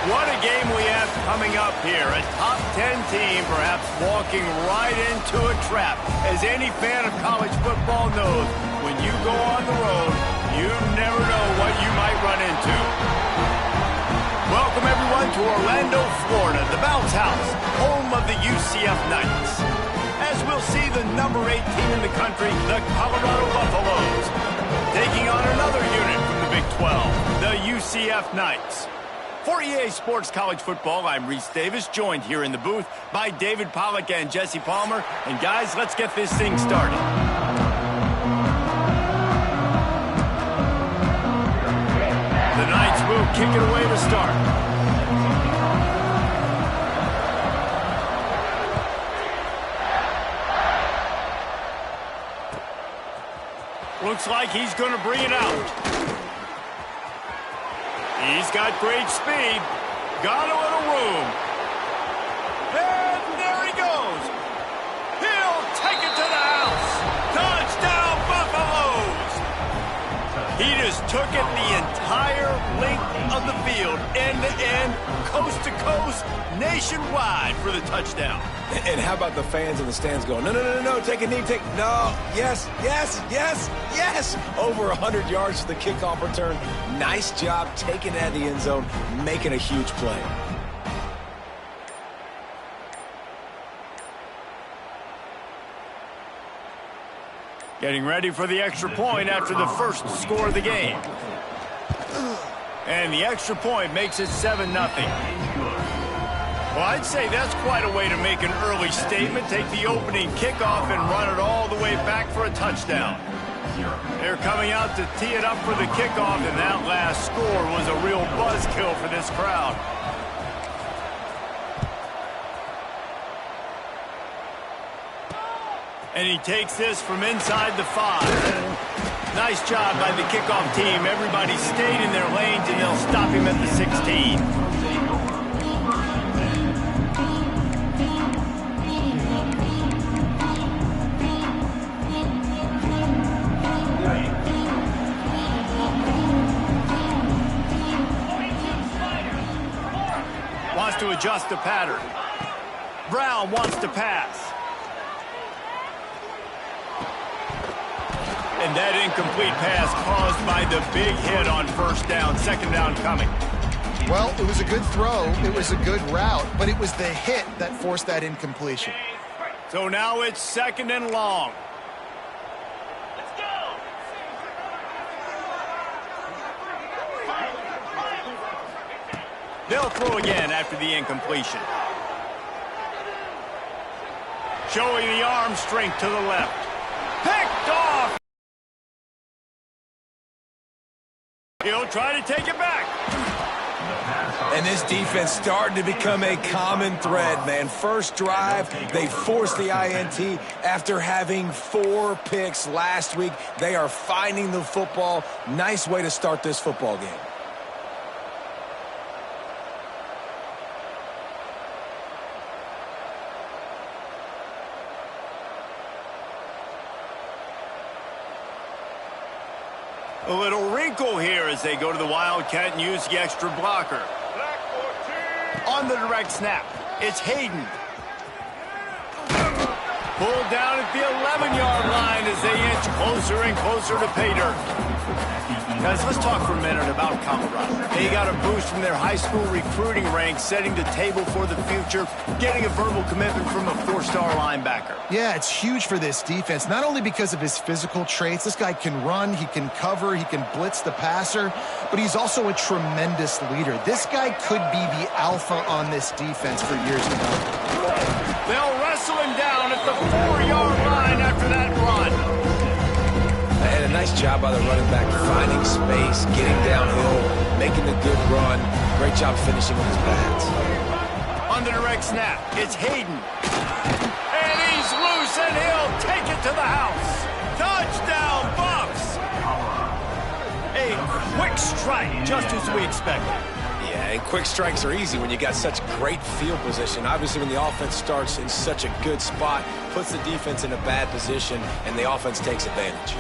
What a game we have coming up here. A top 10 team perhaps walking right into a trap. As any fan of college football knows, when you go on the road, you never know what you might run into. Welcome everyone to Orlando, Florida, the Bounce House, home of the UCF Knights. As we'll see the number 8 team in the country, the Colorado Buffaloes, taking on another unit from the Big 12, the UCF Knights. For EA Sports College Football, I'm Reese Davis, joined here in the booth by David Pollack and Jesse Palmer. And guys, let's get this thing started. The Knights will kick it away to start. Looks like he's going to bring it out. He's got great speed. Got a little room. And there he goes. He'll take it to the house. Touchdown, Buffaloes. He just took it the entire length of the field, end to end, coast to coast, nationwide for the touchdown. And how about the fans in the stands going, no, take a knee, no, yes. Over 100 yards to the kickoff return. Nice job taking it out of the end zone, making a huge play. Getting ready for the extra point after the first score of the game. And the extra point makes it 7-0. Well, I'd say that's quite a way to make an early statement. Take the opening kickoff and run it all the way back for a touchdown. They're coming out to tee it up for the kickoff, and that last score was a real buzzkill for this crowd. And he takes this from inside the 5. Nice job by the kickoff team. Everybody stayed in their lanes, and they'll stop him at the 16. Wants to adjust the pattern. Brown wants to pass. And that incomplete pass caused by the big hit on first down. Second down coming. Well, it was a good throw. It was a good route, but it was the hit that forced that incompletion. So now it's second and long. They'll throw again after the incompletion. Showing the arm strength to the left. Picked off! He'll try to take it back. And this defense starting to become a common thread, man. First drive, they forced the INT after having 4 picks last week. They are finding the football. Nice way to start this football game. A little wrinkle here as they go to the Wildcat and use the extra blocker. On the direct snap, it's Hayden. Pulled down at the 11-yard line as they inch closer and closer to pay dirt. Guys, let's talk for a minute about Colorado. They got a boost from their high school recruiting ranks, setting the table for the future, getting a verbal commitment from a 4-star linebacker. Yeah, it's huge for this defense, not only because of his physical traits. This guy can run, he can cover, he can blitz the passer, but he's also a tremendous leader. This guy could be the alpha on this defense for years to come. They'll wrestle him down at the 4-yard line after that run. And a nice job by the running back, finding space, getting downhill, making a good run. Great job finishing with his pads. On the direct snap, it's Hayden. And he's loose, and he'll take it to the house. Touchdown, Buffs! A quick strike, just as we expected. Yeah, and quick strikes are easy when you got such great field position. Obviously, when the offense starts in such a good spot, puts the defense in a bad position, and the offense takes advantage.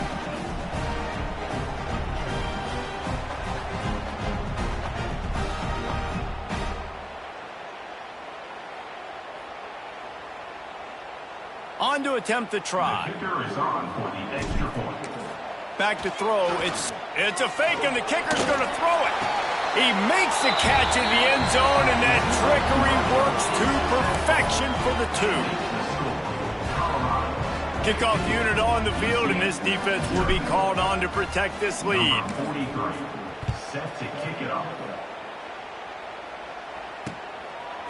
on to attempt the try. Back to throw. It's a fake, and the kicker's going to throw it. He makes the catch in the end zone, and that trickery works to perfection for the 2. Kickoff unit on the field, and this defense will be called on to protect this lead. 43, set to kick it off.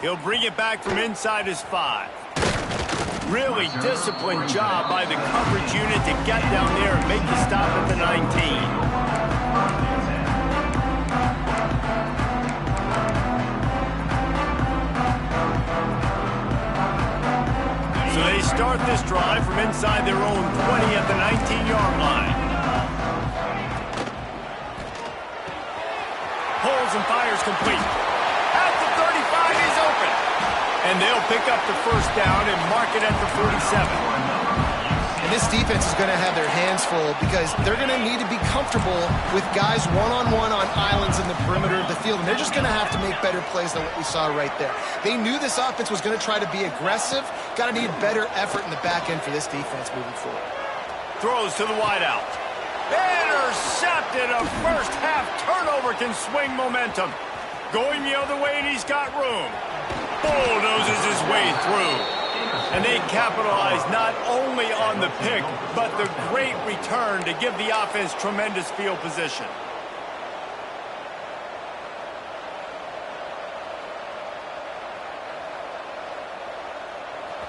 He'll bring it back from inside his 5. Really disciplined job by the coverage unit to get down there and make the stop at the 19. So they start this drive from inside their own 20 at the 19-yard line. Pulls and fires complete. At the 35, he's open. And they'll pick up the first down and mark it at the 47. And this defense is going to have their hands full because they're going to need to be comfortable with guys one-on-one on islands in the perimeter of the field. And they're just going to have to make better plays than what we saw right there. They knew this offense was going to try to be aggressive. Got to need better effort in the back end for this defense moving forward. Throws to the wideout. Intercepted. A first-half turnover can swing momentum. Going the other way, and he's got room. Bulldozes his way through. And they capitalize not only on the pick, but the great return to give the offense tremendous field position.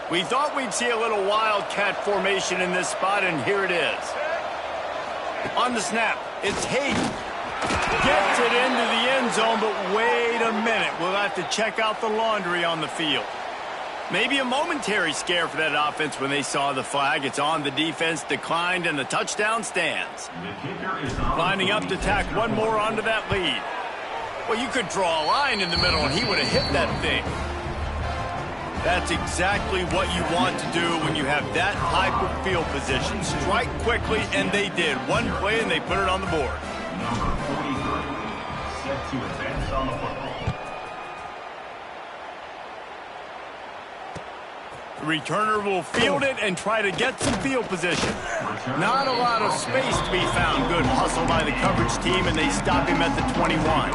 We thought we'd see a little wildcat formation in this spot, and here it is. On the snap, it's Hayden. Gets it into the end zone, but wait a minute. We'll have to check out the laundry on the field. Maybe a momentary scare for that offense when they saw the flag. It's on, the defense declined, and the touchdown stands. Lining up to tack one more onto that lead. Well, you could draw a line in the middle, and he would have hit that thing. That's exactly what you want to do when you have that type of field position. Strike quickly, and they did. One play, and they put it on the board. Number 43, set to advance on the football. The returner will field it and try to get some field position. Not a lot of space to be found. Good hustle by the coverage team, and they stop him at the 21.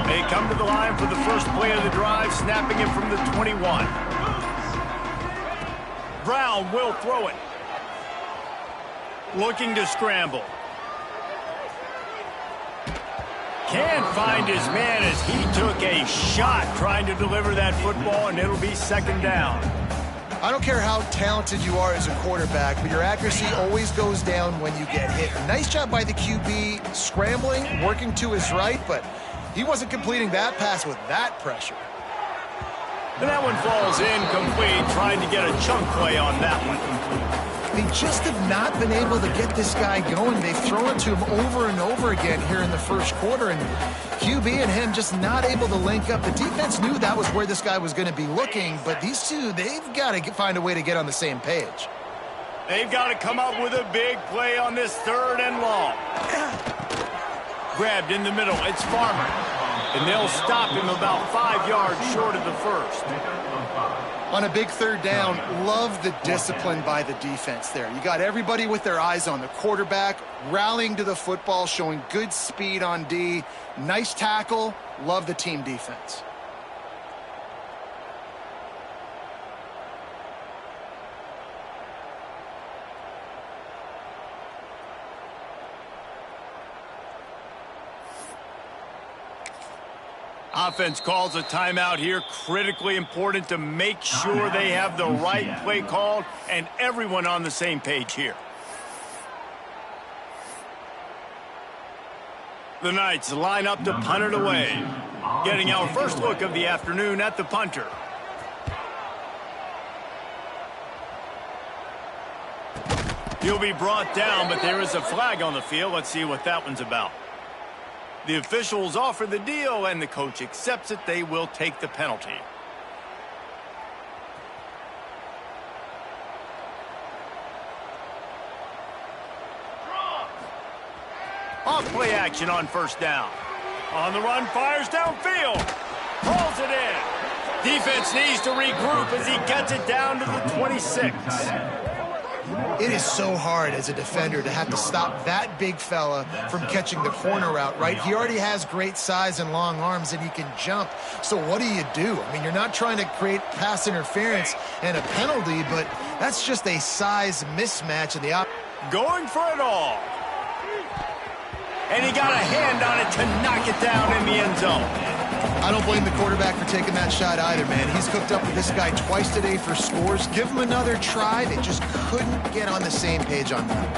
They come to the line for the first play of the drive, snapping it from the 21. Brown will throw it. Looking to scramble. Can't find his man as he took a shot trying to deliver that football, and it'll be second down. I don't care how talented you are as a quarterback, but your accuracy always goes down when you get hit. Nice job by the QB scrambling, working to his right, but he wasn't completing that pass with that pressure. And that one falls incomplete, trying to get a chunk play on that one. They just have not been able to get this guy going. They've thrown it to him over and over again here in the first quarter, and QB and him just not able to link up. The defense knew that was where this guy was going to be looking, but these two, they've got to find a way to get on the same page. They've got to come up with a big play on this third and long. Grabbed in the middle, it's Farmer. And they'll stop him about 5 yards short of the first. On a big third down, love the discipline by the defense there. You got everybody with their eyes on the quarterback, rallying to the football, showing good speed on D. Nice tackle. Love the team defense. Offense calls a timeout here. Critically important to make sure they have the right play called and everyone on the same page here. The Knights line up to punt it away. Getting our first look of the afternoon at the punter. He'll be brought down, but there is a flag on the field. Let's see what that one's about. The officials offer the deal, and the coach accepts it. They will take the penalty. play action on first down. On the run, fires downfield. Pulls it in. Defense needs to regroup as he gets it down to the 26. It is so hard as a defender to have to stop that big fella from catching the corner route, right? He already has great size and long arms, and he can jump. So what do? I mean, you're not trying to create pass interference and a penalty, but that's just a size mismatch in the going for it all. And he got a hand on it to knock it down in the end zone. I don't blame the quarterback for taking that shot either, man. He's hooked up with this guy twice today for scores. Give him another try. They just couldn't get on the same page on that.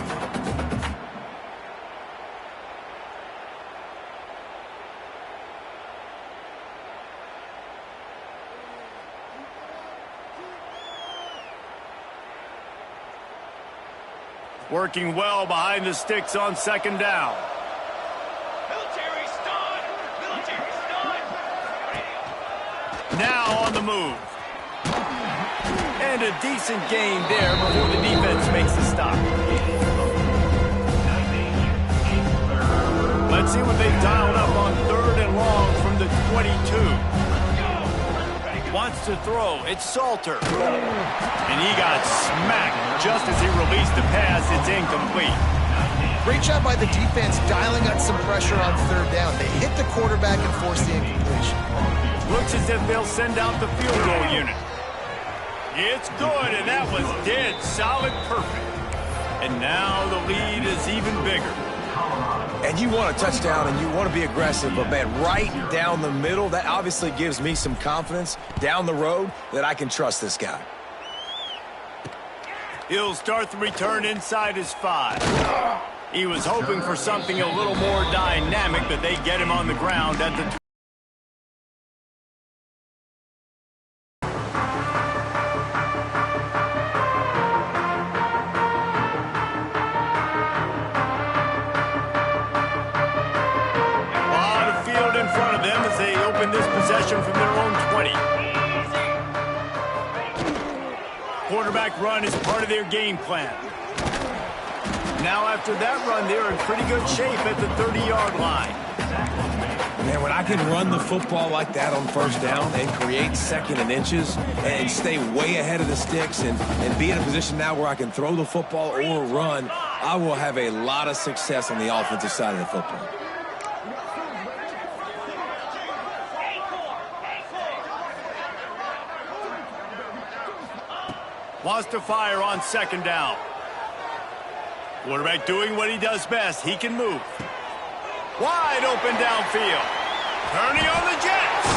Working well behind the sticks on second down. Now on the move. And a decent gain there before the defense makes the stop. Let's see what they've dialed up on third and long from the 22. Wants to throw. It's Salter. And he got smacked just as he released the pass. It's incomplete. Great job by the defense dialing up some pressure on third down. They hit the quarterback and forced the incompletion. Looks as if they'll send out the field goal unit. It's good, and that was dead solid perfect. And now the lead is even bigger. And you want a touchdown and you want to be aggressive, but man, right down the middle, that obviously gives me some confidence down the road that I can trust this guy. He'll start the return inside his 5. He was hoping for something a little more dynamic, but they get him on the ground at the from their own 20. Quarterback run is part of their game plan. Now after that run, they're in pretty good shape at the 30-yard line. Man, when I can run the football like that on first down and create second and inches and stay way ahead of the sticks and be in a position now where I can throw the football or run, I will have a lot of success on the offensive side of the football. Wants to fire on second down. Quarterback doing what he does best. He can move. Wide open downfield. Turning on the Jets.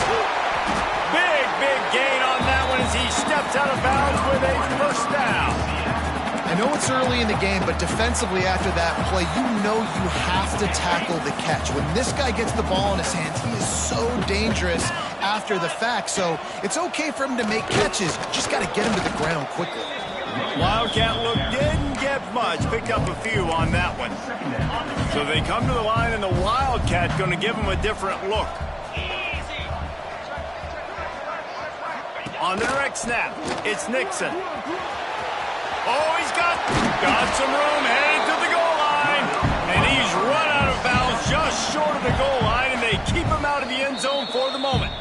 Big gain on that one as he steps out of bounds with a first down. I know it's early in the game, but defensively after that play, you know you have to tackle the catch. When this guy gets the ball in his hands, he is so dangerous after the fact. So it's okay for him to make catches. Just got to get him to the ground quickly. Wildcat look didn't get much. Picked up a few on that one. So they come to the line, and the Wildcat going to give him a different look. On the direct snap, it's Nixon. Oh, he's got some room headed to the goal line. And he's run out of bounds just short of the goal line, and they keep him out of the end zone for the moment.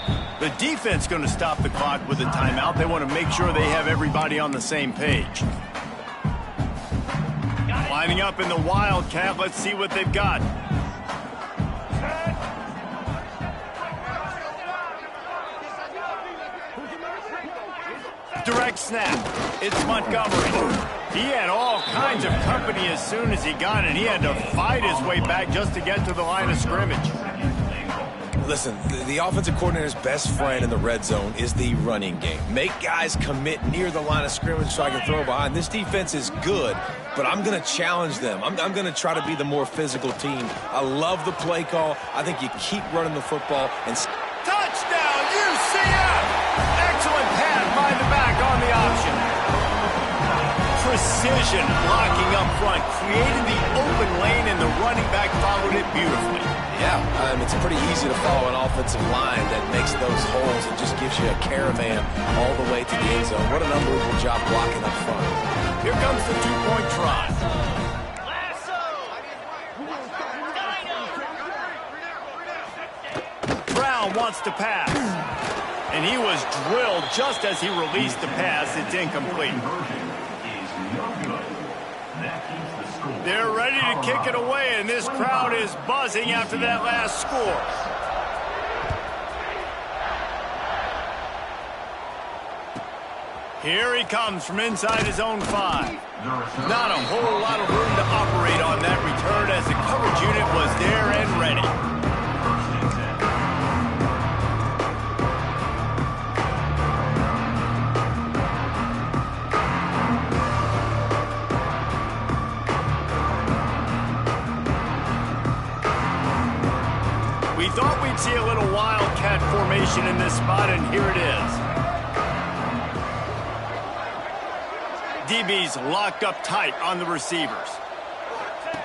The defense going to stop the clock with a timeout. They want to make sure they have everybody on the same page. Lining up in the Wildcat. Let's see what they've got. Direct snap. It's Montgomery. He had all kinds of company as soon as he got it. He had to fight his way back just to get to the line of scrimmage. Listen, the offensive coordinator's best friend in the red zone is the running game. Make guys commit near the line of scrimmage so I can throw behind. This defense is good, but I'm going to challenge them. I'm going to try to be the more physical team. I love the play call. I think you keep running the football. And touchdown, UCF! Excellent pass by the back on the option. Precision blocking up front, created the open lane, and the running back followed it beautifully. Yeah, it's pretty easy to follow an offensive line that makes those holes and just gives you a caravan all the way to the end zone. What an unbelievable job blocking up front. Here comes the two-point try. wants to pass. And he was drilled just as he released the pass. It's incomplete. They're ready to kick it away, and this crowd is buzzing after that last score. Here he comes from inside his own 5. Not a whole lot of room to operate on that return as the coverage unit was there and ready. We thought we'd see a little wildcat formation in this spot, and here it is. DB's locked up tight on the receivers.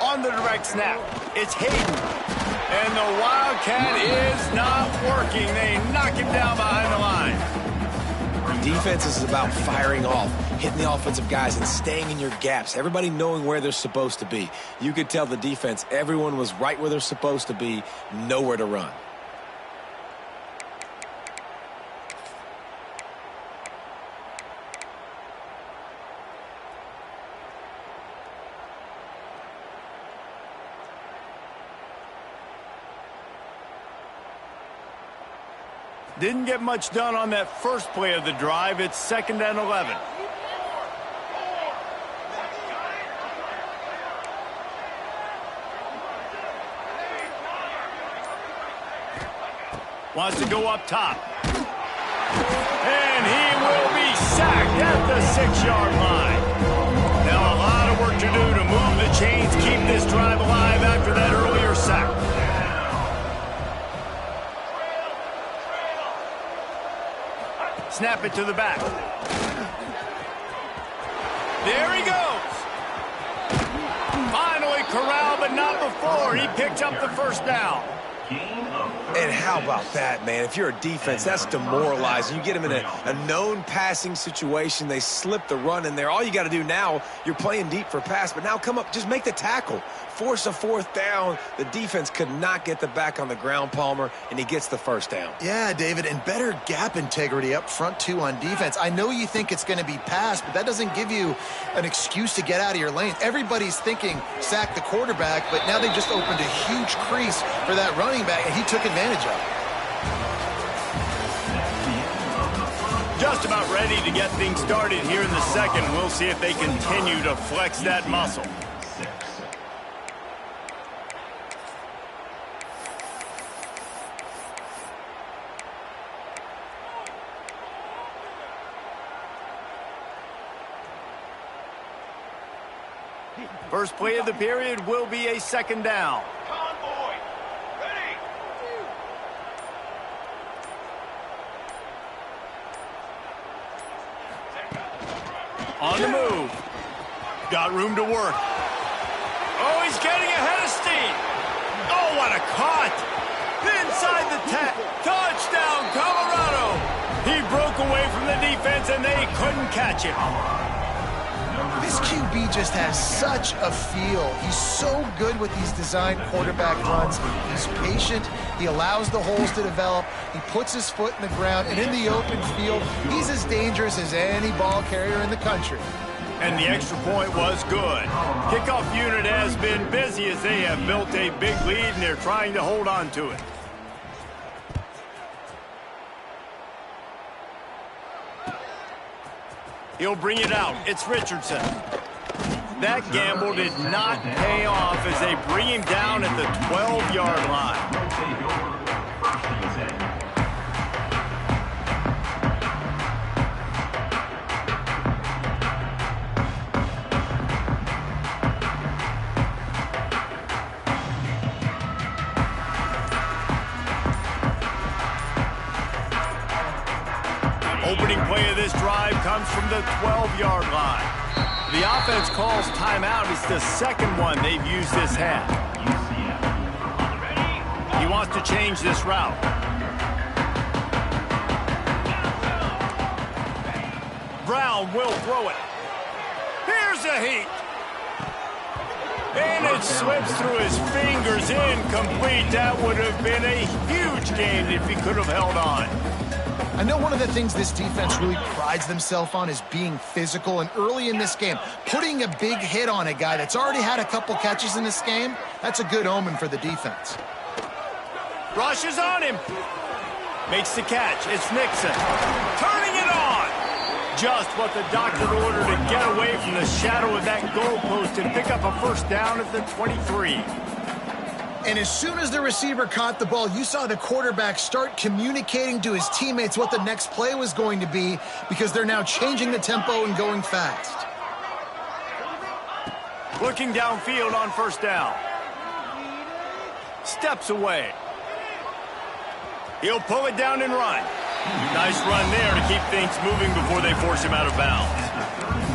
On the direct snap, it's Hayden. And the Wildcat is not working. They knock him down behind the line. Defense is about firing off, hitting the offensive guys and staying in your gaps. Everybody knowing where they're supposed to be. You could tell the defense, everyone was right where they're supposed to be, nowhere to run. Didn't get much done on that first play of the drive. It's 2nd and 11. Wants to go up top. And he will be sacked at the 6-yard line. Now a lot of work to do to move the chains, keep this drive alive after that earlier sack. Snap it to the back. There he goes. Finally corralled, but not before. He picked up the first down. And how about that, man? If you're a defense, that's demoralizing. You get them in a known passing situation. They slip the run in there. All you got to do now, you're playing deep for pass, but now come up, just make the tackle. Force a 4th down. The defense could not get the back on the ground, Palmer, and he gets the first down. Yeah, David, and better gap integrity up front, too, on defense. I know you think it's going to be passed, but that doesn't give you an excuse to get out of your lane. Everybody's thinking sack the quarterback, but now they just opened a huge crease for that running back, and he took advantage of it. Just about ready to get things started here in the second. We'll see if they continue to flex that muscle. First play of the period will be a 2nd down. Convoy, ready. On the move. Got room to work. Oh, he's getting ahead of steam. Oh, what a caught. Inside the 10. Touchdown, Colorado. He broke away from the defense, and they couldn't catch him. This QB just has such a feel. He's so good with these designed quarterback runs. He's patient. He allows the holes to develop. He puts his foot in the ground. And in the open field, he's as dangerous as any ball carrier in the country. And the extra point was good. Kickoff unit has been busy as they have built a big lead, and they're trying to hold on to it. He'll bring it out. It's Richardson. That gamble did not pay off as they bring him down at the 12-yard line. Opening play of this drive comes from the 12-yard line. The offense calls timeout. It's the second one they've used this half. He wants to change this route. Brown will throw it. Here's a heat. And it slips through his fingers, incomplete. That would have been a huge gain if he could have held on. I know one of the things this defense really prides themselves on is being physical, and early in this game, putting a big hit on a guy that's already had a couple catches in this game, that's a good omen for the defense. Rushes on him. Makes the catch. It's Nixon. Turning it on. Just what the doctor ordered to get away from the shadow of that goalpost and pick up a first down at the 23. And as soon as the receiver caught the ball, you saw the quarterback start communicating to his teammates what the next play was going to be, because they're now changing the tempo and going fast. Looking downfield on first down. Steps away. He'll pull it down and run. Nice run there to keep things moving before they force him out of bounds.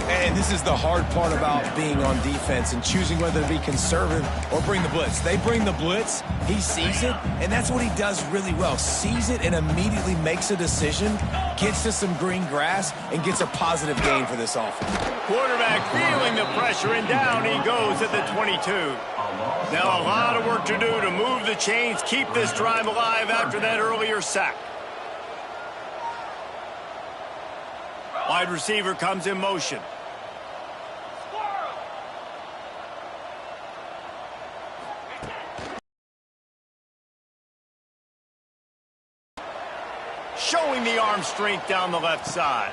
And this is the hard part about being on defense and choosing whether to be conservative or bring the blitz. They bring the blitz, he sees it, and that's what he does really well. Sees it and immediately makes a decision, gets to some green grass, and gets a positive gain for this offense. Quarterback feeling the pressure, and down he goes at the 22. Now a lot of work to do to move the chains, keep this drive alive after that earlier sack. Wide receiver comes in motion. Showing the arm strength down the left side.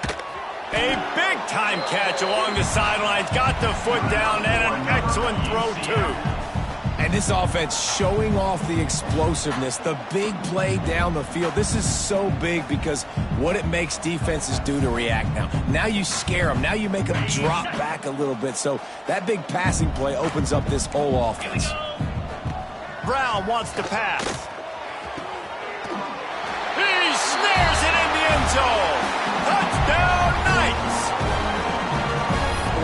A big-time catch along the sidelines. Got the foot down, and an excellent throw, too. And this offense showing off the explosiveness, the big play down the field. This is so big because what it makes defenses do to react now. Now you scare them. Now you make them drop back a little bit. So that big passing play opens up this whole offense. Brown wants to pass. He snares it in the end zone. Touchdown, Knights!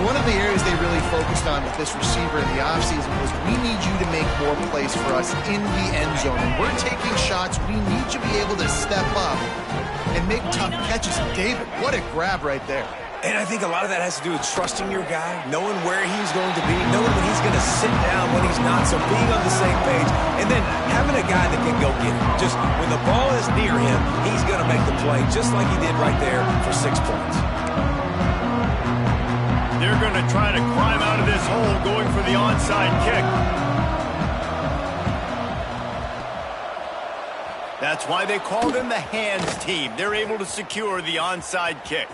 One of the areas they really focused on with this receiver in the offseason was, we need you to make more plays for us in the end zone. And we're taking shots. We need you to be able to step up and make tough catches. David, what a grab right there. And I think a lot of that has to do with trusting your guy, knowing where he's going to be, knowing when he's going to sit down, when he's not, so being on the same page, and then having a guy that can go get it. Just when the ball is near him, he's going to make the play, just like he did right there for 6 points. They're going to try to climb out of this hole, going for the onside kick. That's why they call them the hands team. They're able to secure the onside kick.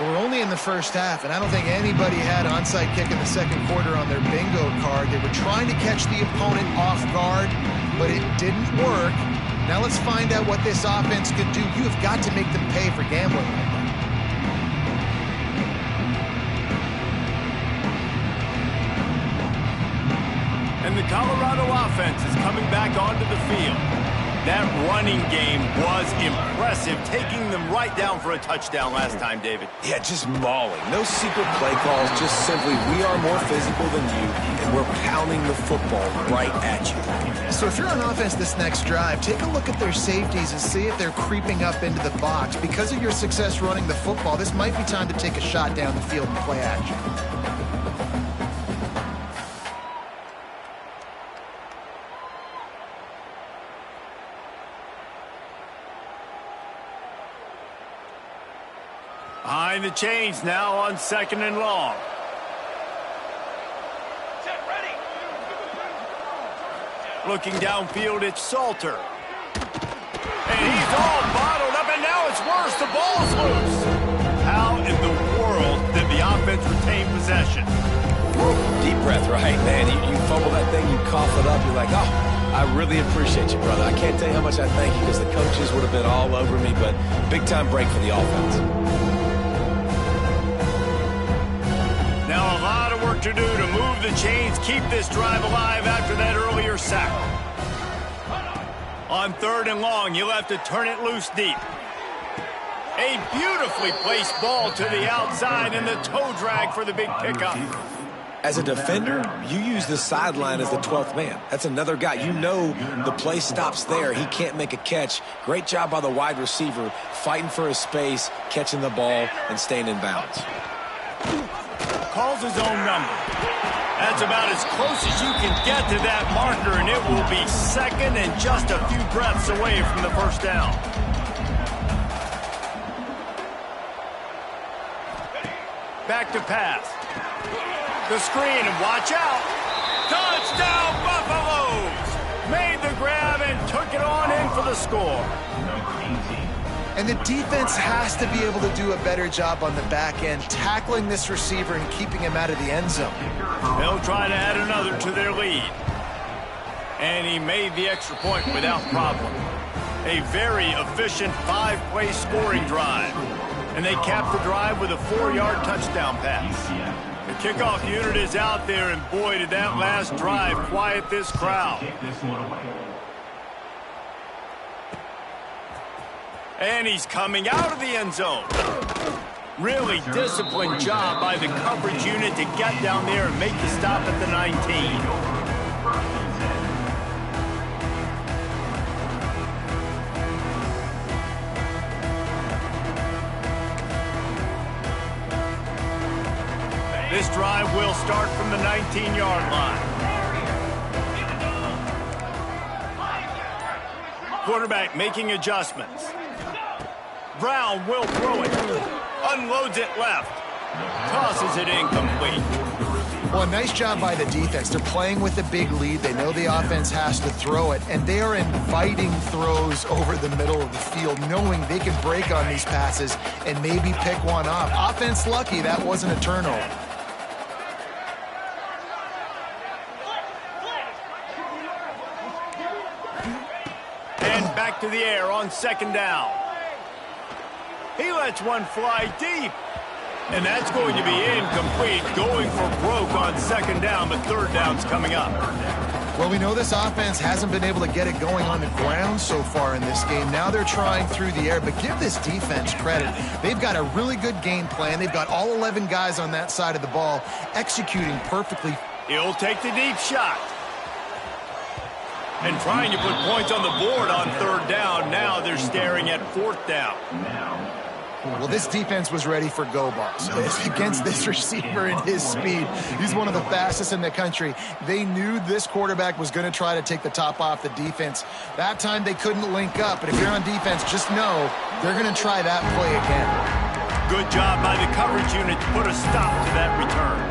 We're only in the first half, and I don't think anybody had onside kick in the second quarter on their bingo card. They were trying to catch the opponent off guard, but it didn't work. Now let's find out what this offense could do. You have got to make them pay for gambling like that. And the Colorado offense is coming back onto the field. That running game was impressive, taking them right down for a touchdown last time, David. Yeah, just mauling. No secret play calls, just simply, we are more physical than you, and we're pounding the football right at you. So if you're on offense this next drive, take a look at their safeties and see if they're creeping up into the box. Because of your success running the football, this might be time to take a shot down the field and play action. Behind the chains now on 2nd and long. Set, ready. Looking downfield, it's Salter. And he's all bottled up, and now it's worse. The ball's loose. How in the world did the offense retain possession? Deep breath, right, man? You fumble that thing, you cough it up, you're like, oh, I really appreciate you, brother. I can't tell you how much I thank you, because the coaches would have been all over me, but big-time break for the offense. Now a lot of work to do to move the chains, keep this drive alive after that earlier sack. On 3rd and long, you'll have to turn it loose deep. A beautifully placed ball to the outside, and the toe drag for the big pickup. As a defender, you use the sideline as the 12th man. That's another guy. You know the play stops there. He can't make a catch. Great job by the wide receiver, fighting for his space, catching the ball, and staying in bounds. calls his own number. That's about as close as you can get to that marker, and it will be second and just a few breaths away from the first down. Back to pass. The screen, and watch out. Touchdown, Buffaloes! Made the grab and took it on in for the score. And the defense has to be able to do a better job on the back end, tackling this receiver and keeping him out of the end zone. They'll try to add another to their lead. And he made the extra point without problem. A very efficient 5-play scoring drive. And they capped the drive with a 4-yard touchdown pass. The kickoff unit is out there, and boy, did that last drive quiet this crowd. And he's coming out of the end zone. Really disciplined job by the coverage unit to get down there and make the stop at the 19. This drive will start from the 19-yard line. Quarterback making adjustments. Brown will throw it. Unloads it left. Tosses it incomplete. Well, a nice job by the defense. They're playing with a big lead. They know the offense has to throw it, and they are inviting throws over the middle of the field, knowing they can break on these passes and maybe pick one off. Offense lucky that wasn't a turnover. And back to the air on second down. He lets one fly deep. And that's going to be incomplete, going for broke on second down, but third down's coming up. Well, we know this offense hasn't been able to get it going on the ground so far in this game. Now they're trying through the air, but give this defense credit. They've got a really good game plan. They've got all 11 guys on that side of the ball executing perfectly. He'll take the deep shot. And trying to put points on the board on third down. Now they're staring at fourth down. Well, this defense was ready for go balls against this receiver and his speed. He's one of the fastest in the country. They knew this quarterback was going to try to take the top off the defense. That time they couldn't link up, but if you're on defense, just know they're going to try that play again. Good job by the coverage unit to put a stop to that return.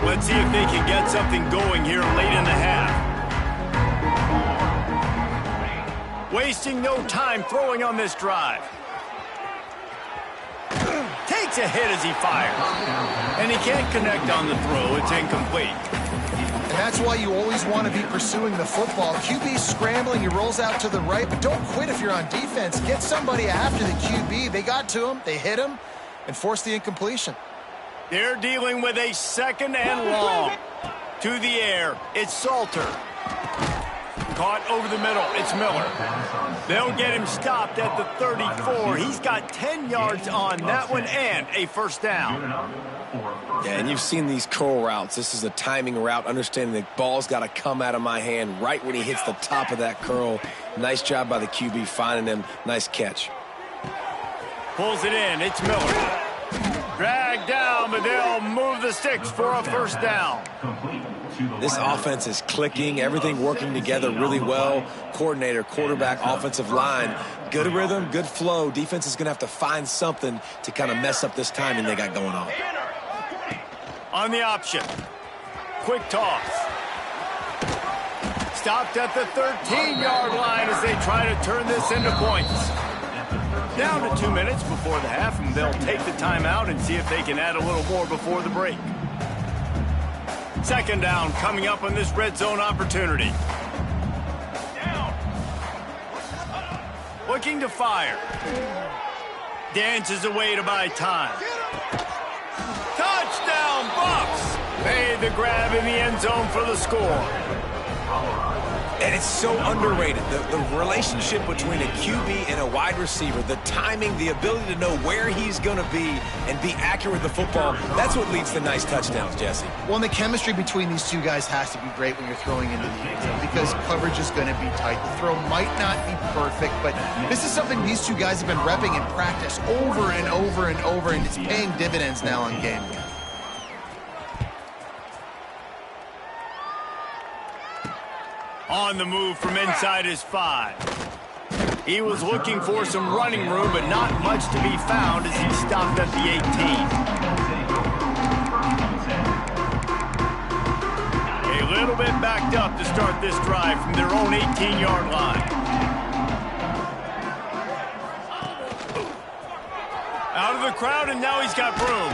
Let's see if they can get something going here late in the half. Wasting no time throwing on this drive. Takes a hit as he fires. And he can't connect on the throw. It's incomplete. And that's why you always want to be pursuing the football. QB's scrambling, he rolls out to the right, but don't quit if you're on defense. Get somebody after the QB. They got to him, they hit him, and forced the incompletion. They're dealing with a second and long. To the air, it's Salter. Caught over the middle, it's Miller. They'll get him stopped at the 34. He's got 10 yards on that one and a first down. Yeah, and you've seen these curl routes. This is a timing route, understanding the ball's got to come out of my hand right when he hits the top of that curl. Nice job by the QB finding him. Nice catch. Pulls it in, it's Miller. Dragged down, but they'll move the sticks for a first down. This offense is clicking, everything working together really well. Coordinator, quarterback, offensive line, good rhythm, good flow. Defense is going to have to find something to kind of mess up this timing they got going on. On the option. Quick toss. Stopped at the 13-yard line as they try to turn this into points. Down to 2 minutes before the half, and they'll take the timeout and see if they can add a little more before the break. Second down coming up on this red zone opportunity. Looking to fire. Dances away to buy time. Touchdown, Bucks! Made the grab in the end zone for the score. And it's so underrated. The relationship between a QB and a wide receiver, the timing, the ability to know where he's going to be and be accurate with the football, that's what leads to nice touchdowns, Jesse. Well, and the chemistry between these two guys has to be great when you're throwing into the end zone because coverage is going to be tight. The throw might not be perfect, but this is something these two guys have been repping in practice over and over and over, and it's paying dividends now on game day. On the move from inside his 5. He was looking for some running room, but not much to be found as he stopped at the 18. A little bit backed up to start this drive from their own 18-yard line. Out of the crowd, and now he's got room.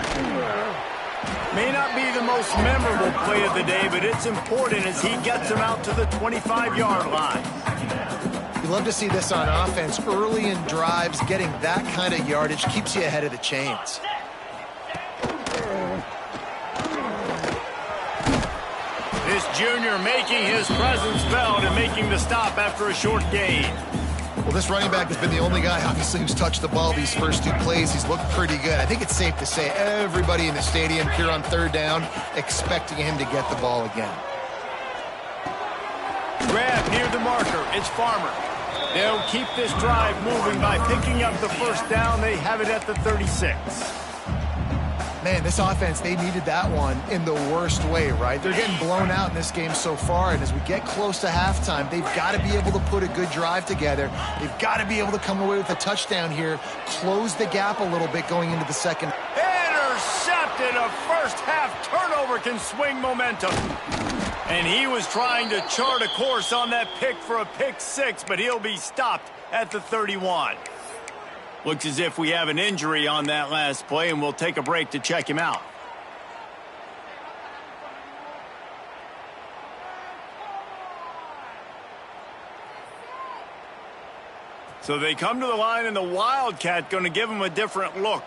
May not be the most memorable play of the day, but it's important as he gets him out to the 25-yard line. You love to see this on offense. Early in drives, getting that kind of yardage keeps you ahead of the chains. This junior making his presence felt and making the stop after a short gain. Well, this running back has been the only guy, obviously, who's touched the ball these first 2 plays. He's looked pretty good. I think it's safe to say everybody in the stadium here on 3rd down expecting him to get the ball again. Grab near the marker. It's Farmer. They'll keep this drive moving by picking up the first down. They have it at the 36. Man, this offense, they needed that one in the worst way, right? They're getting blown out in this game so far, and as we get close to halftime, they've got to be able to put a good drive together. They've got to be able to come away with a touchdown here, close the gap a little bit going into the second. Intercepted. A first-half turnover can swing momentum. And he was trying to chart a course on that pick for a pick 6, but he'll be stopped at the 31. Looks as if we have an injury on that last play, and we'll take a break to check him out. So they come to the line, and the Wildcat going to give him a different look.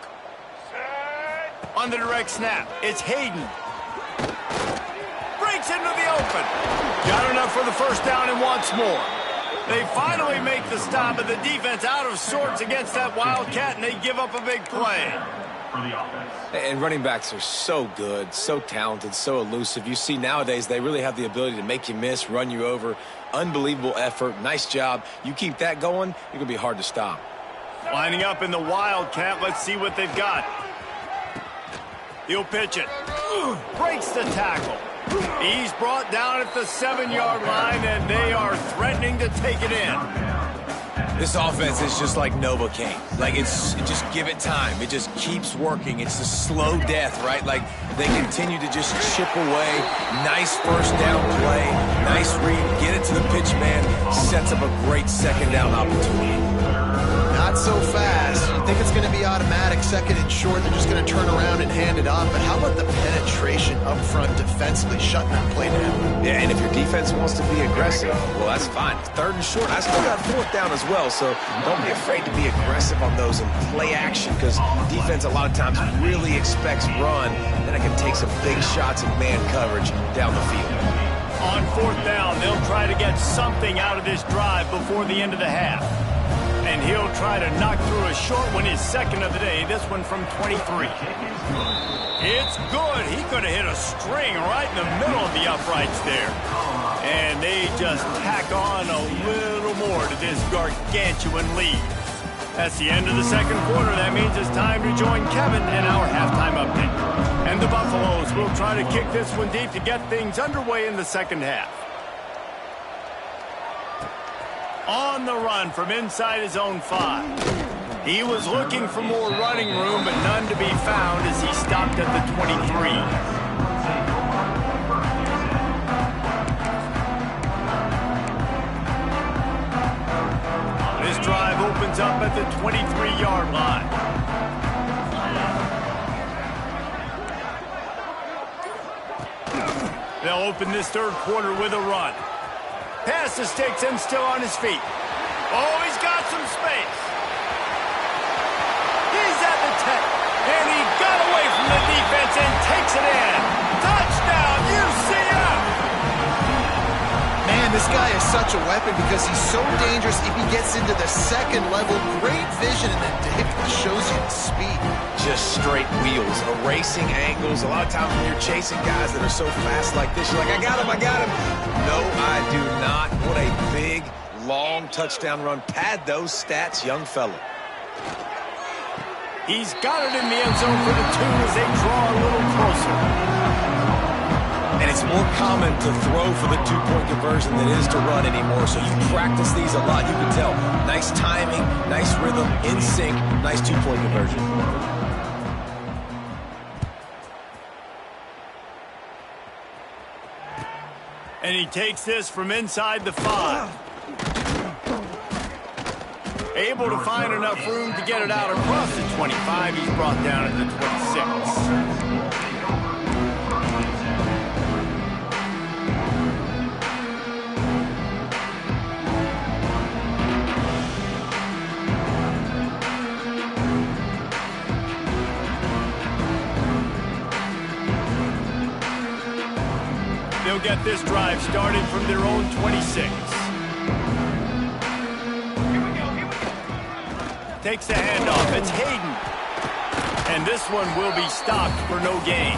On the direct snap, it's Hayden. Breaks into the open. Got enough for the first down and wants more. They finally make the stop, but the defense out of sorts against that Wildcat, and they give up a big play. And running backs are so good, so talented, so elusive. You see nowadays they really have the ability to make you miss, run you over. Unbelievable effort. Nice job. You keep that going, you're going to be hard to stop. Lining up in the Wildcat. Let's see what they've got. He'll pitch it. Breaks the tackle. He's brought down at the 7-yard line, and they are threatening to take it in. This offense is just like Novocaine. Like, just give it time. It just keeps working. It's a slow death, right? Like, they continue to just chip away. Nice first down play. Nice read. Get it to the pitch man. Sets up a great second down opportunity. Not so fast. You think it's going to be automatic, 2nd and short. They're just going to turn around and hand it off. But how about the penetration up front defensively, shutting that play down? Yeah, and if your defense wants to be aggressive, well, that's fine. 3rd and short. I still got 4th down as well, so don't be afraid to be aggressive on those and play action, because defense a lot of times really expects run. Then it can take some big shots of man coverage down the field. On 4th down, they'll try to get something out of this drive before the end of the half. And he'll try to knock through a short one, his 2nd of the day, this one from 23. It's good. He could have hit a string right in the middle of the uprights there. And they just pack on a little more to this gargantuan lead. That's the end of the 2nd quarter. That means it's time to join Kevin in our halftime update. And the Buffaloes will try to kick this one deep to get things underway in the 2nd half. On the run from inside his own 5. He was looking for more running room, but none to be found as he stopped at the 23. This drive opens up at the 23-yard line. They'll open this 3rd quarter with a run. Pass to Stigson, still on his feet. Oh, he's got some space. He's at the 10, and he got away from the defense and takes it in. Touchdown, UCF! Man, this guy is such a weapon because he's so dangerous if he gets into the second level. Great vision, and then Dave shows you the speed. Just straight wheels, erasing angles. A lot of times when you're chasing guys that are so fast like this, you're like, I got him. No, I do not. What a big, long touchdown run. Pad those stats, young fella. He's got it in the end zone for the 2 as they draw a little closer. And it's more common to throw for the 2-point conversion than it is to run anymore. So you practice these a lot. You can tell. Nice timing, nice rhythm, in sync, nice 2-point conversion. And he takes this from inside the 5. Able to find enough room to get it out across the 25. He's brought down at the 26. They'll get this drive started from their own 26. Takes the handoff. It's Hayden. And this one will be stopped for no gain.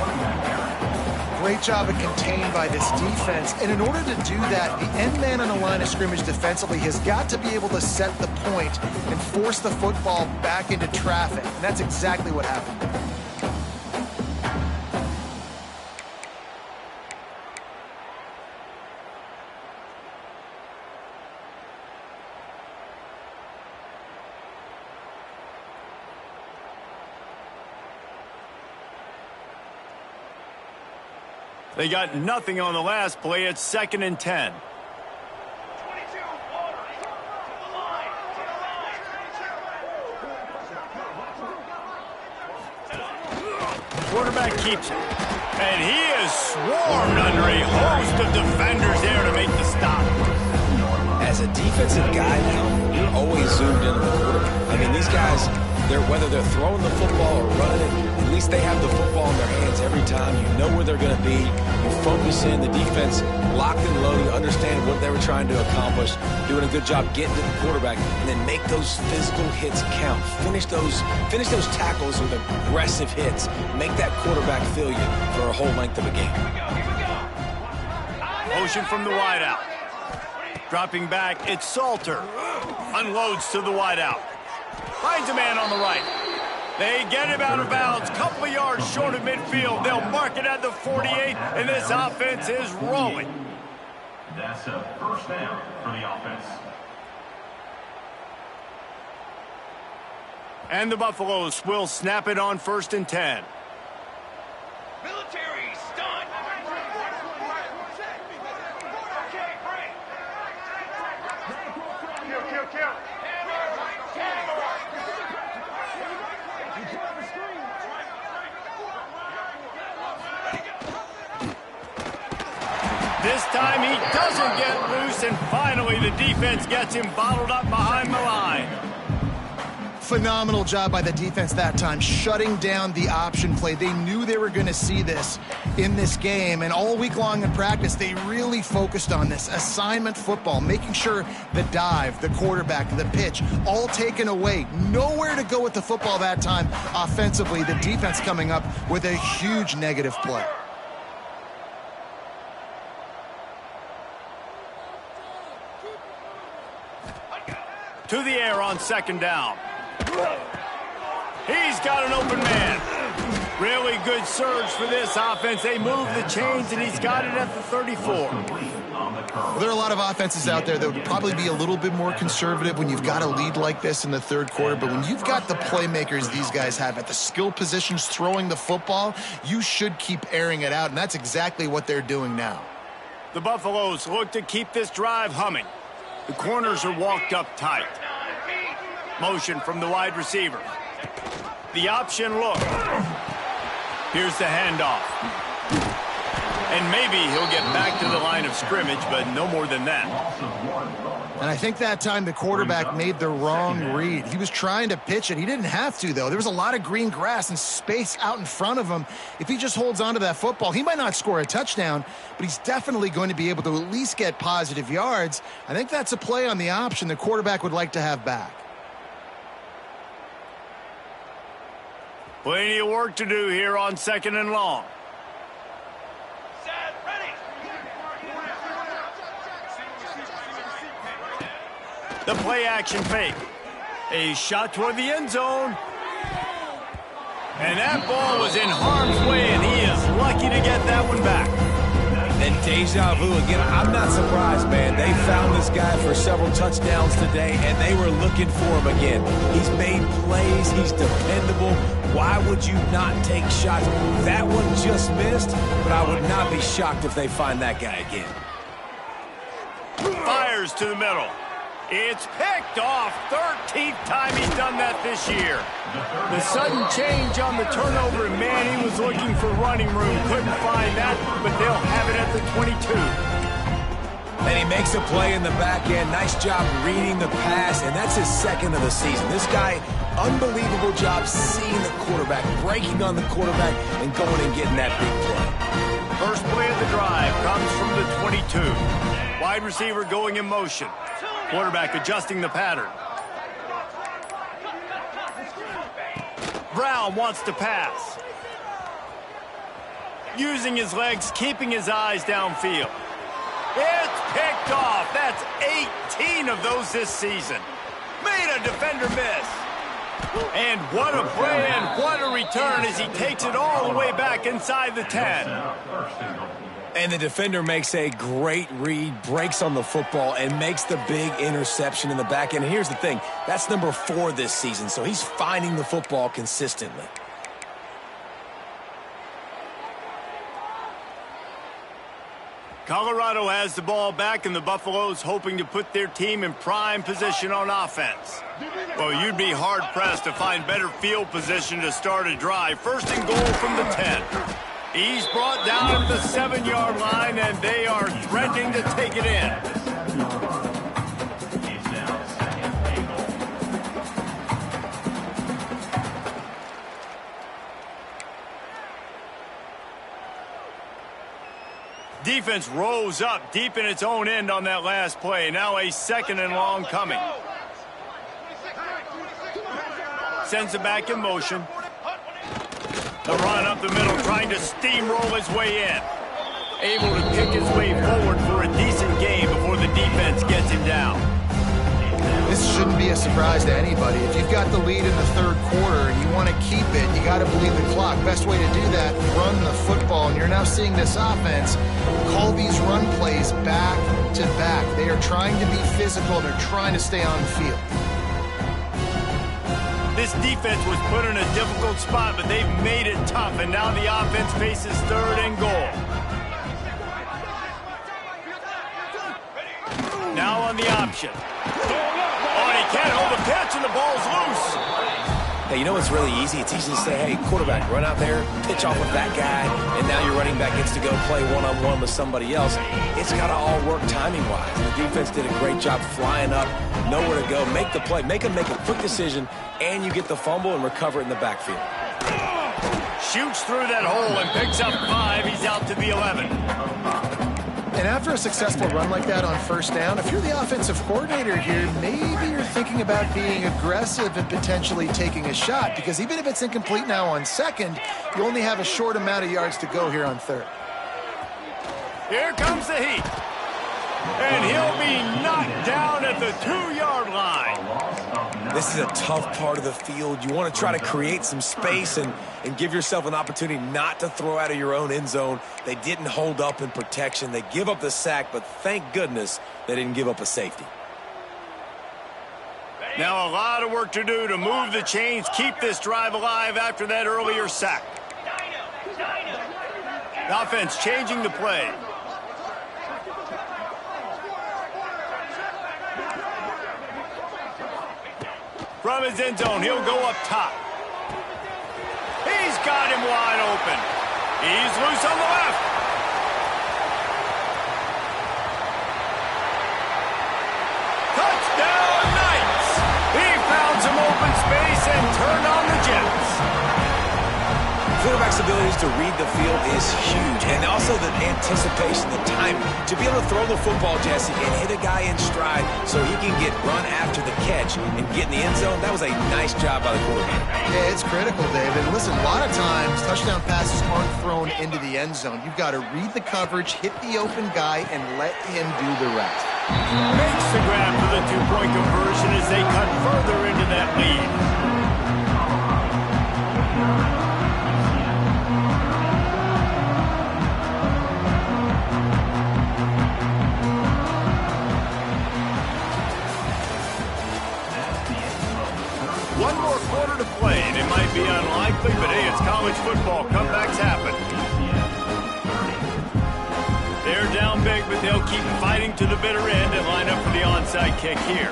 Great job of contained by this defense. And in order to do that, the end man on the line of scrimmage defensively has got to be able to set the point and force the football back into traffic. And that's exactly what happened. They got nothing on the last play. It's 2nd and 10. 22, order. To the line. Quarterback keeps it. And he is swarmed under a host of defenders there to make the stop. As a defensive guy now, you're always zoomed in on the quarterback. I mean, these guys, whether they're throwing the football or running it, at least they have the football in their hands every time. You know where they're going to be. You focus in. The defense locked and loaded, understand what they were trying to accomplish, doing a good job getting to the quarterback, and then make those physical hits count. Finish those tackles with aggressive hits. Make that quarterback feel you for a whole length of a game. Motion from the wideout. Dropping back, it's Salter. Unloads to the wideout. Finds a man on the right. They get him out of bounds. Couple of yards short of midfield. They'll mark it at the 48, and this offense is rolling. That's a first down for the offense. And the Buffaloes will snap it on 1st and 10. Military stunt. Okay, break. Kill. This time he doesn't get loose, and finally the defense gets him bottled up behind the line. Phenomenal job by the defense that time, shutting down the option play. They knew they were going to see this in this game, and all week long in practice, they really focused on this assignment football, making sure the dive, the quarterback, the pitch, all taken away. Nowhere to go with the football that time offensively. The defense coming up with a huge negative play. To the air on 2nd down. He's got an open man. Really good surge for this offense. They move the chains, and he's got it at the 34. There are a lot of offenses out there that would probably be a little bit more conservative when you've got a lead like this in the 3rd quarter. But when you've got the playmakers these guys have at the skill positions throwing the football, you should keep airing it out, and that's exactly what they're doing now. The Buffaloes look to keep this drive humming. The corners are walked up tight. Motion from the wide receiver. The option look. Here's the handoff. And maybe he'll get back to the line of scrimmage, but no more than that. And I think that time the quarterback made the wrong read. He was trying to pitch it. He didn't have to, though. There was a lot of green grass and space out in front of him. If he just holds on to that football, he might not score a touchdown, but he's definitely going to be able to at least get positive yards. I think that's a play on the option the quarterback would like to have back. Plenty of work to do here on 2nd and long. Set, ready. The play action fake. A shot toward the end zone. And that ball was in harm's way, and he is lucky to get that one back. And deja vu again. I'm not surprised, man. They found this guy for several touchdowns today, and they were looking for him again. He's made plays. He's dependable. Why would you not take shots? That one just missed, but I would not be shocked if they find that guy again. Fires to the middle. It's picked off. 13th time he's done that this year. The sudden change on the turnover, and man, he was looking for running room. Couldn't find that, but they'll have it at the 22. And he makes a play in the back end. Nice job reading the pass, and that's his 2nd of the season. This guy, unbelievable job seeing the quarterback, breaking on the quarterback, and going and getting that big play. First play of the drive comes from the 22. Wide receiver going in motion. Quarterback adjusting the pattern. Brown wants to pass. Using his legs, keeping his eyes downfield. It's picked off. That's 18 of those this season. Made a defender miss. And what a play and what a return as he takes it all the way back inside the 10. And the defender makes a great read, breaks on the football, and makes the big interception in the back end. And here's the thing, that's number 4 this season, so he's finding the football consistently. Colorado has the ball back, and the Buffaloes hoping to put their team in prime position on offense. Well, you'd be hard-pressed to find better field position to start a drive. 1st and goal from the 10. He's brought down at the 7-yard line, and they are threatening to take it in. Defense rose up deep in its own end on that last play. Now a 2nd and long coming. Sends it back in motion. The run up the middle, trying to steamroll his way in. Able to pick his way forward for a decent game before the defense gets him down. This shouldn't be a surprise to anybody. If you've got the lead in the 3rd quarter and you want to keep it, you got to bleed the clock. Best way to do that, run the football. And you're now seeing this offense call these run plays back to back. They are trying to be physical. They're trying to stay on the field. This defense was put in a difficult spot, but they've made it tough, and now the offense faces 3rd and goal. Now on the option. Oh, and he can't hold the pitch, and the ball's loose. Hey, you know what's really easy? It's easy to say, hey, quarterback, run out there, pitch off with that guy, and now your running back gets to go play one-on-one with somebody else. It's got to all work timing-wise. The defense did a great job flying up, nowhere to go, make the play, make him make a quick decision, and you get the fumble and recover it in the backfield. Shoots through that hole and picks up 5. He's out to the 11. And after a successful run like that on 1st down, if you're the offensive coordinator here, maybe you're thinking about being aggressive and potentially taking a shot, because even if it's incomplete now on 2nd, you only have a short amount of yards to go here on 3rd. Here comes the heat. And he'll be knocked down at the 2-yard line. This is a tough part of the field. You want to try to create some space and give yourself an opportunity not to throw out of your own end zone. They didn't hold up in protection. They give up the sack, but thank goodness they didn't give up a safety. Now a lot of work to do to move the chains, keep this drive alive after that earlier sack. The offense changing the play. From his end zone, he'll go up top. He's got him wide open. He's loose on the left. quarterback's abilities to read the field is huge, and also the anticipation, the timing. To be able to throw the football, Jesse, and hit a guy in stride so he can get run after the catch and get in the end zone, that was a nice job by the quarterback. Yeah, it's critical, David. Listen, a lot of times touchdown passes aren't thrown into the end zone. You've got to read the coverage, hit the open guy, and let him do the rest. Makes the grab for the two-point conversion as they cut further into that lead. One more quarter to play, and it might be unlikely, but hey, it's college football. Comebacks happen. They're down big, but they'll keep fighting to the bitter end and line up for the onside kick here.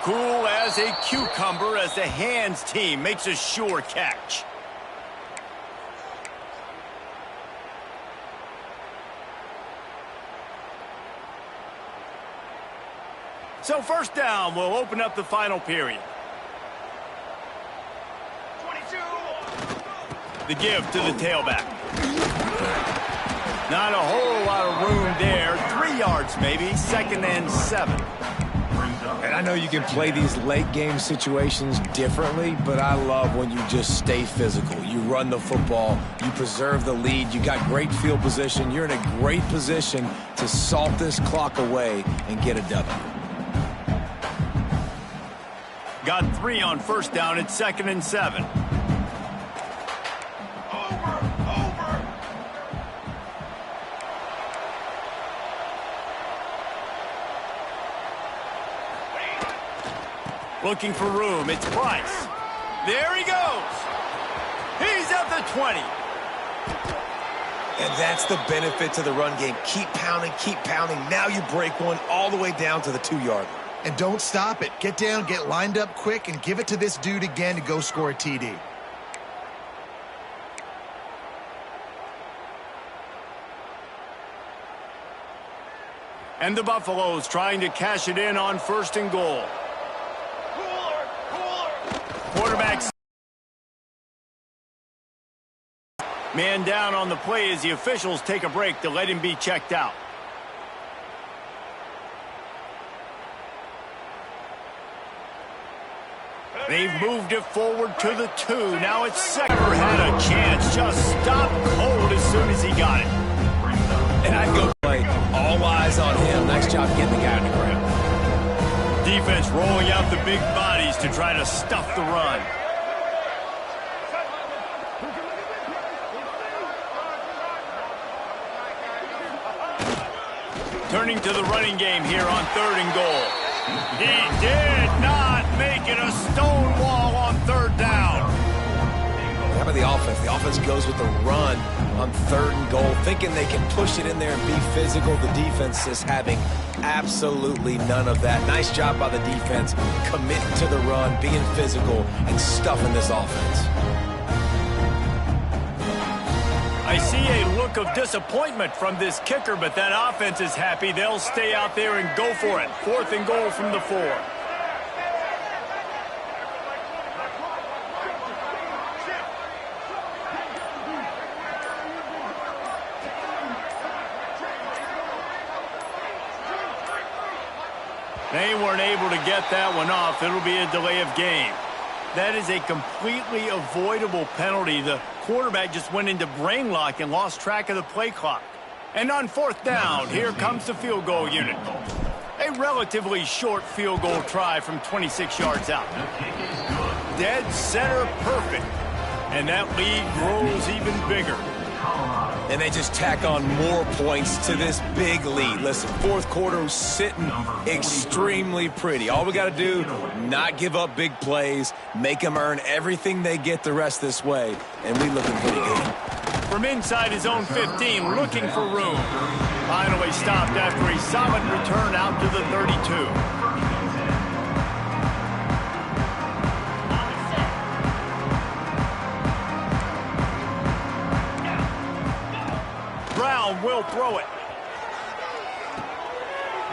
Cool as a cucumber as the hands team makes a sure catch. So first down will open up the final period. 22. The give to the tailback. Not a whole lot of room there. 3 yards maybe, 2nd and 7. And I know you can play these late game situations differently, but I love when you just stay physical. You run the football, you preserve the lead, you got great field position. You're in a great position to salt this clock away and get a W. Got 3 on first down. It's 2nd and 7. Looking for room. It's Price. There he goes. He's at the 20. And that's the benefit to the run game. Keep pounding, keep pounding. Now you break one all the way down to the 2-yard line. And don't stop it. Get down, get lined up quick, and give it to this dude again to go score a TD. And the Buffaloes trying to cash it in on 1st and goal. Quarterback man down on the play as the officials take a break to let him be checked out. They've moved it forward to the 2. Now it's second. Never had a chance. Just stopped cold as soon as he got it. And I'd go play. All eyes on him. Nice job getting the guy on the ground. Defense rolling out the big bodies to try to stuff the run. Turning to the running game here on 3rd and goal. He did not make it a stone wall on 3rd down. How about the offense? The offense goes with the run on 3rd and goal, thinking they can push it in there and be physical. The defense is having absolutely none of that. Nice job by the defense, committing to the run, being physical, and stuffing this offense. I see a look of disappointment from this kicker, but that offense is happy. They'll stay out there and go for it. 4th and goal from the 4. They weren't able to get that one off. It'll be a delay of game. That is a completely avoidable penalty. The quarterback just went into brain lock and lost track of the play clock. And on 4th down, here comes the field goal unit. A relatively short field goal try from 26 yards out. Dead center perfect. And that lead grows even bigger. And they just tack on more points to this big lead. Listen, 4th quarter was sitting extremely pretty. All we got to do, not give up big plays, make them earn everything they get the rest this way, and we looking pretty good. From inside his own 15, looking for room. Finally stopped after a solid return out to the 32. Brown will throw it.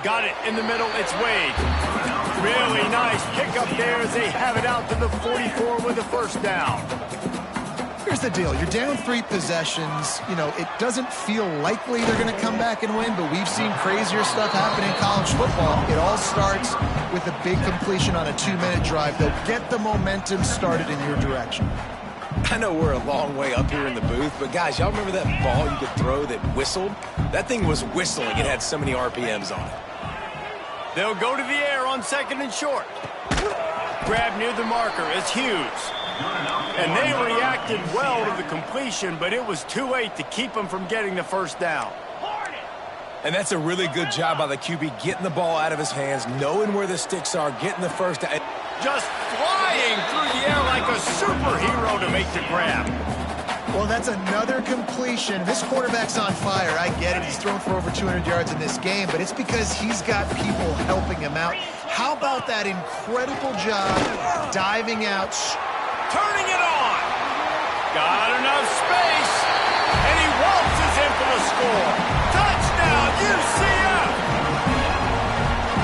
Got it in the middle. It's Wade. Really nice pickup there as they have it out to the 44 with a first down. Here's the deal. You're down 3 possessions. You know, it doesn't feel likely they're going to come back and win, but we've seen crazier stuff happen in college football. It all starts with a big completion on a 2-minute drive. They'll get the momentum started in your direction. I know we're a long way up here in the booth, but guys, y'all remember that ball you could throw that whistled? That thing was whistling. It had so many RPMs on it. They'll go to the air on 2nd and short. Grab near the marker is Hughes. And they reacted well to the completion, but it was too late to keep them from getting the first down. And that's a really good job by the QB, getting the ball out of his hands, knowing where the sticks are, getting the first down. Just flying through the air like a superhero to make the grab. Well, that's another completion. This quarterback's on fire. I get it. He's thrown for over 200 yards in this game, but it's because he's got people helping him out. How about that incredible job diving out, turning it on. Got enough space, and he waltzes in for the score. Touchdown, UCF!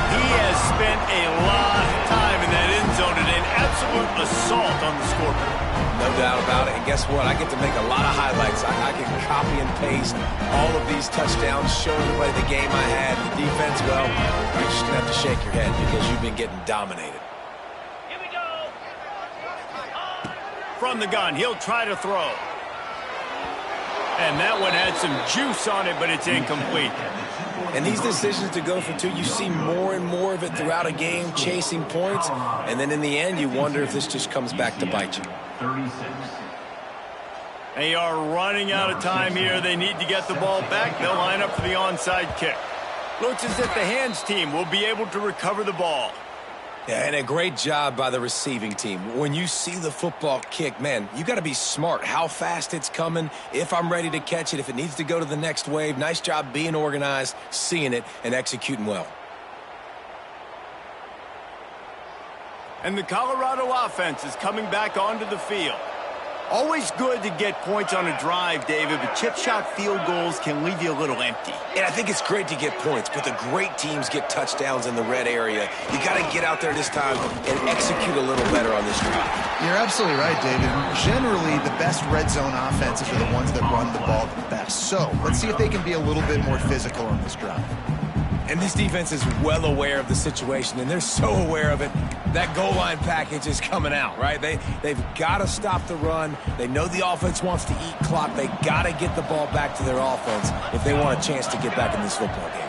He has spent a lot of time in that end zone and an absolute assault on the scoreboard. No doubt about it. And guess what? I get to make a lot of highlights. I can copy and paste all of these touchdowns, show everybody the game I had. The defense, well, you're just going to have to shake your head because you've been getting dominated. Here we go. From the gun, he'll try to throw. And that one had some juice on it, but it's incomplete. And these decisions to go for 2, you see more and more of it throughout a game, chasing points. And then in the end, you wonder if this just comes back to bite you. 36. They are running out of time here. They need to get the ball back. They'll line up for the onside kick. Looks as if the hands team will be able to recover the ball. Yeah, and a great job by the receiving team. When you see the football kick, man, you got to be smart how fast it's coming, if I'm ready to catch it, if it needs to go to the next wave. Nice job being organized, seeing it, and executing well. And the Colorado offense is coming back onto the field. Always good to get points on a drive, David, but chip shot field goals can leave you a little empty. And I think it's great to get points, but the great teams get touchdowns in the red area. You got to get out there this time and execute a little better on this drive. You're absolutely right, David. Generally, the best red zone offenses are the ones that run the ball the best. So let's see if they can be a little bit more physical on this drive. And this defense is well aware of the situation, and they're so aware of it. That goal line package is coming out, right? They've got to stop the run. They know the offense wants to eat clock. They got to get the ball back to their offense if they want a chance to get back in this football game.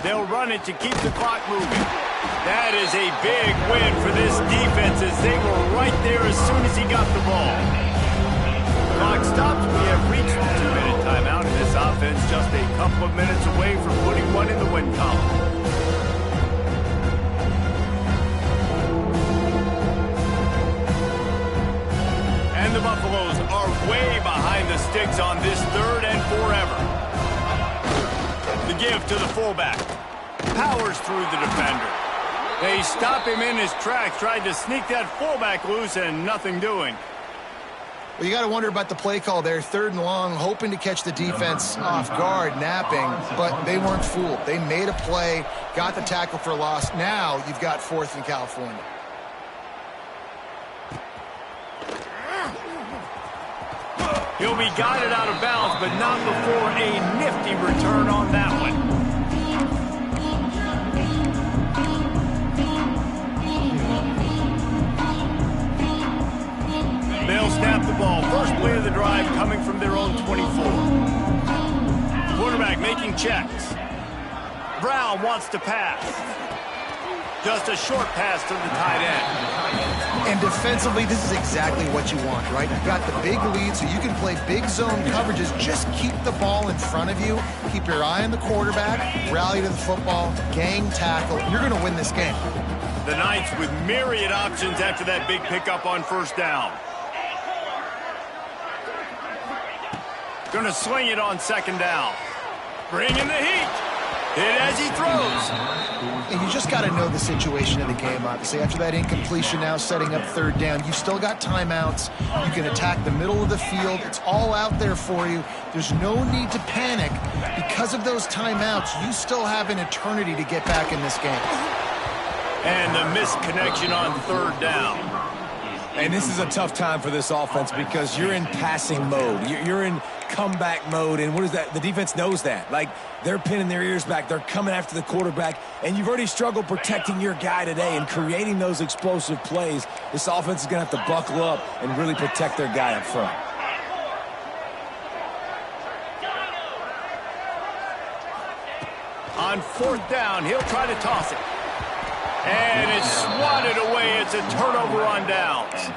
They'll run it to keep the clock moving. That is a big win for this defense as they were right there as soon as he got the ball. Clock stops. We have reached the 2-minute timeout, and this offense just a couple of minutes away from putting one in the win column. And the Buffaloes are way behind the sticks on this 3rd and forever. The give to the fullback. Powers through the defender. They stop him in his tracks, tried to sneak that fullback loose, and nothing doing. Well, you got to wonder about the play call there. 3rd and long, hoping to catch the defense off guard, napping, but they weren't fooled. They made a play, got the tackle for a loss. Now you've got 4th in California. He'll be guided out of bounds, but not before a nifty return on that one. They'll snap the ball. First play of the drive coming from their own 24. Quarterback making checks. Brown wants to pass. Just a short pass to the tight end. And defensively, this is exactly what you want, right? You've got the big lead, so you can play big zone coverages. Just keep the ball in front of you. Keep your eye on the quarterback. Rally to the football. Gang tackle. You're going to win this game. The Knights with myriad options after that big pickup on first down. Going to sling it on 2nd down. Bring in the heat. Hit as he throws. And you just got to know the situation of the game, obviously. After that incompletion now setting up 3rd down, you still got timeouts. You can attack the middle of the field. It's all out there for you. There's no need to panic because of those timeouts, you still have an eternity to get back in this game. And the missed connection on third down. And this is a tough time for this offense because you're in passing mode. You're in comeback mode, and what is that? The defense knows that. Like, they're pinning their ears back. They're coming after the quarterback, and you've already struggled protecting your guy today and creating those explosive plays. This offense is going to have to buckle up and really protect their guy up front. On fourth down, he'll try to toss it. And it's swatted away. It's a turnover on downs.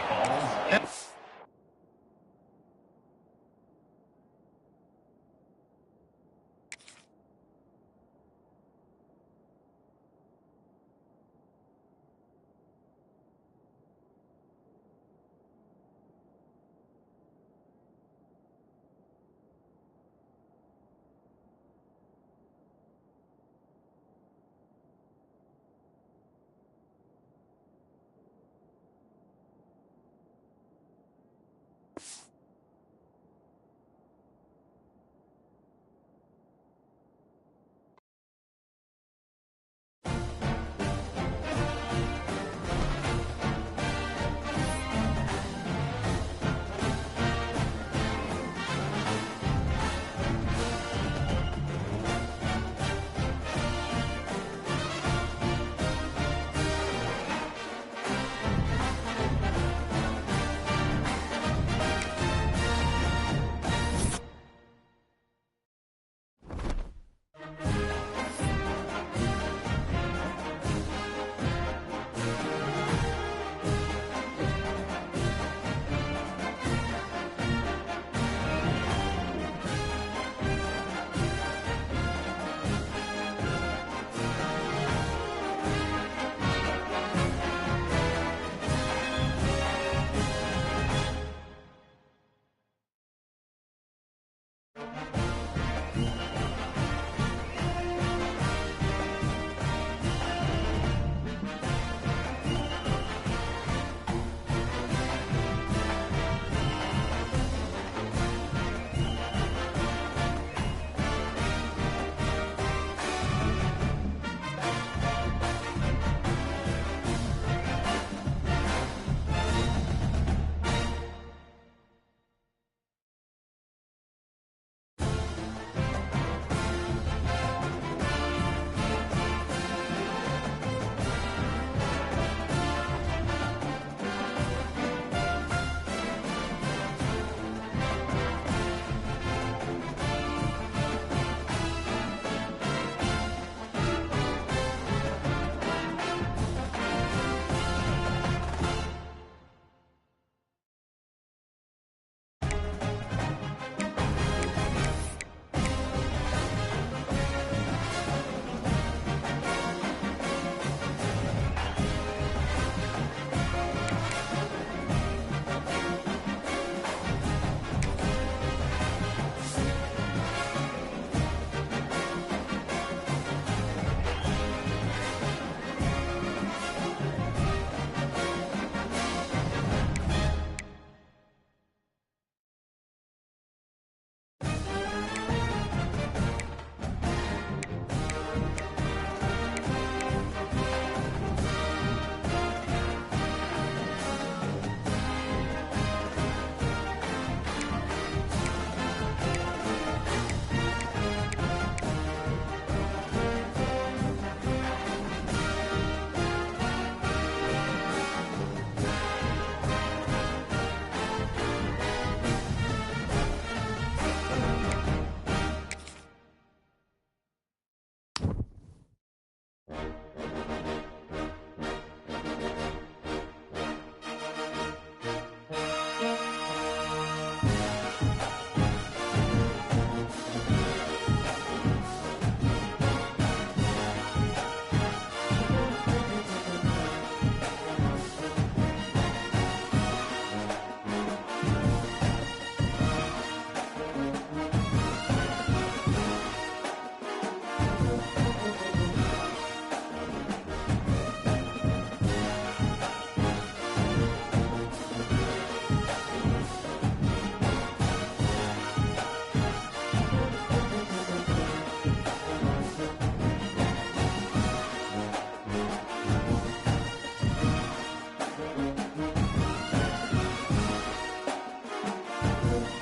it.